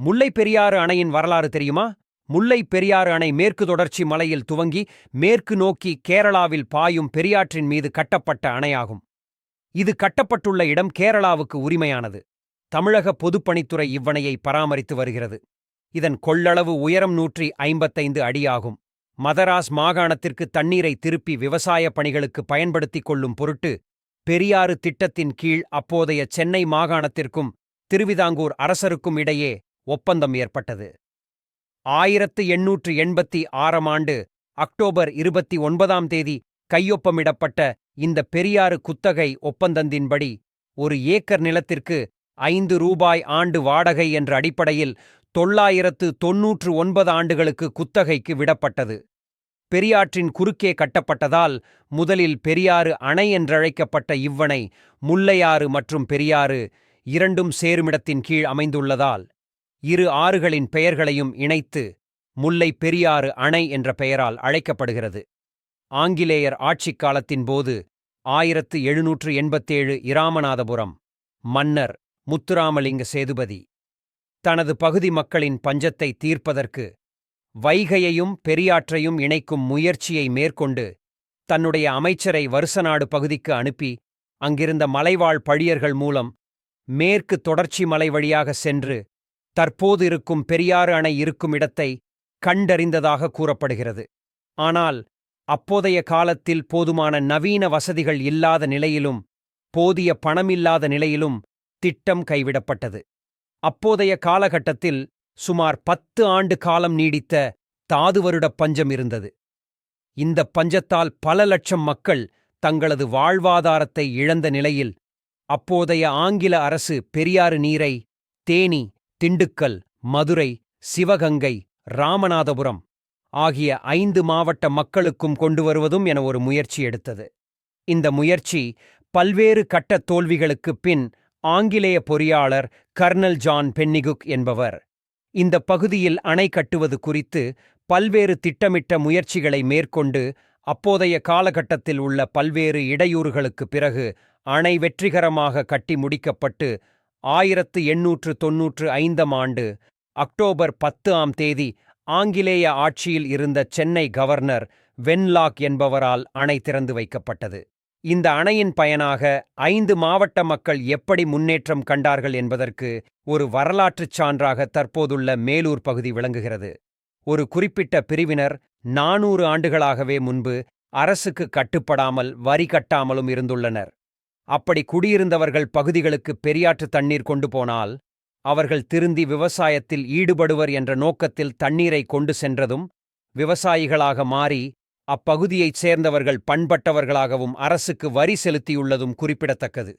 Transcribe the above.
முல்லைப் பெரியாறு அணையின் வரலாறு தெரியுமா? முல்லைப் பெரியாறு அணை மேற்கு தொடர்ச்சி மலையில் துவங்கி மேற்கு நோக்கி கேரளாவில் பாயும் பெரியாற்றின் மீது கட்டப்பட்ட அணையாகும். இது கட்டப்பட்டுள்ள இடம் கேரளாவுக்கு உரிமையானது. தமிழக பொதுப்பணித்துறை இவ்வணையை பராமரித்து வருகிறது. இதன் கொள்ளளவு உயரம் 155 அடியாகும். மதராஸ் மாகாணத்திற்கு தண்ணீரை திருப்பி விவசாய பணிகளுக்கு பயன்படுத்திக் கொள்ளும் பொருட்டு பெரியாறு திட்டத்தின் கீழ் அப்போதைய சென்னை மாகாணத்திற்கும் திருவிதாங்கூர் அரசருக்கும் இடையே ஒப்பந்தம் ஏற்பட்டது. 1886ஆம் ஆண்டு அக்டோபர் 29ஆம் தேதி கையொப்பமிடப்பட்ட இந்த பெரியாறு குத்தகை ஒப்பந்தத்தின்படி ஒரு ஏக்கர் நிலத்திற்கு ரூபாய் 5 ஆண்டு வாடகை என்ற அடிப்படையில் 999 ஆண்டுகளுக்கு குத்தகைக்கு விடப்பட்டது. பெரியாற்றின் குறுக்கே கட்டப்பட்டதால் முதலில் பெரியாறு அணை என்றழைக்கப்பட்ட இவ்வணை முல்லையாறு மற்றும் பெரியாறு இரண்டும் சேருமிடத்தின் கீழ் அமைந்துள்ளதால் இரு ஆறுகளின் பெயர்களையும் இணைத்து முல்லை பெரியாறு அணை என்ற பெயரால் அழைக்கப்படுகிறது. ஆங்கிலேயர் ஆட்சிக் காலத்தின் போது 1787 இராமநாதபுரம் மன்னர் முத்துராமலிங்க சேதுபதி தனது பகுதி மக்களின் பஞ்சத்தை தீர்ப்பதற்கு வைகையையும் பெரியாற்றையும் இணைக்கும் முயற்சியை மேற்கொண்டு தன்னுடைய அமைச்சரை வருசநாடு பகுதிக்கு அனுப்பி அங்கிருந்த மலைவாழ் பழியர்கள் மூலம் மேற்கு தொடர்ச்சி மலை வழியாக சென்று தற்போது இருக்கும் பெரியாறு அணை இருக்கும் இடத்தை கண்டறிந்ததாக கூறப்படுகிறது. ஆனால் அப்போதைய காலத்தில் போதுமான நவீன வசதிகள் இல்லாத நிலையிலும் போதிய பணமில்லாத நிலையிலும் திட்டம் கைவிடப்பட்டது. அப்போதைய காலகட்டத்தில் சுமார் 10 ஆண்டு காலம் நீடித்த தாதுவருடப் பஞ்சம் இருந்தது. இந்த பஞ்சத்தால் பல லட்சம் மக்கள் தங்களது வாழ்வாதாரத்தை இழந்த நிலையில் அப்போதைய ஆங்கில அரசு பெரியாறு நீரை தேனி, திண்டுக்கல், மதுரை, சிவகங்கை, ராமநாதபுரம் ஆகிய 5 மாவட்ட மக்களுக்கும் கொண்டு வருவதும் என ஒரு முயற்சி எடுத்தது. இந்த முயற்சி பல்வேறு கட்ட தோல்விகளுக்குப் பின் ஆங்கிலேய பொறியாளர் கர்னல் ஜான் பென்னிகுக் என்பவர் இந்த பகுதியில் அணை கட்டுவது குறித்து பல்வேறு திட்டமிட்ட முயற்சிகளை மேற்கொண்டு அப்போதைய காலகட்டத்தில் உள்ள பல்வேறு இடையூறுகளுக்குப் பிறகு அணை வெற்றிகரமாக கட்டி முடிக்கப்பட்டு 1895ஆம் ஆண்டு அக்டோபர் 10ஆம் தேதி ஆங்கிலேய ஆட்சியில் இருந்த சென்னை கவர்னர் வென்லாக் என்பவரால் அணை திறந்து வைக்கப்பட்டது. இந்த அணையின் பயனாக 5 மாவட்ட மக்கள் எப்படி முன்னேற்றம் கண்டார்கள் என்பதற்கு ஒரு வரலாற்றுச் சான்றாக தற்போதுள்ள மேலூர் பகுதி விளங்குகிறது. ஒரு குறிப்பிட்ட பிரிவினர் 400 ஆண்டுகளாகவே முன்பு அரசுக்கு கட்டுப்படாமல் வரி கட்டாமலும் இருந்துள்ளனர். அப்படி குடியிருந்தவர்கள் பகுதிகளுக்கு பெரியாற்று தண்ணீர் கொண்டு போனால் அவர்கள் திருந்தி விவசாயத்தில் ஈடுபடுவர் என்ற நோக்கத்தில் தண்ணீரை கொண்டு சென்றதும் விவசாயிகளாக மாறி அப்பகுதியைச் சேர்ந்தவர்கள் பண்பட்டவர்களாகவும் அரசுக்கு வரி செலுத்தியுள்ளதும் குறிப்பிடத்தக்கது.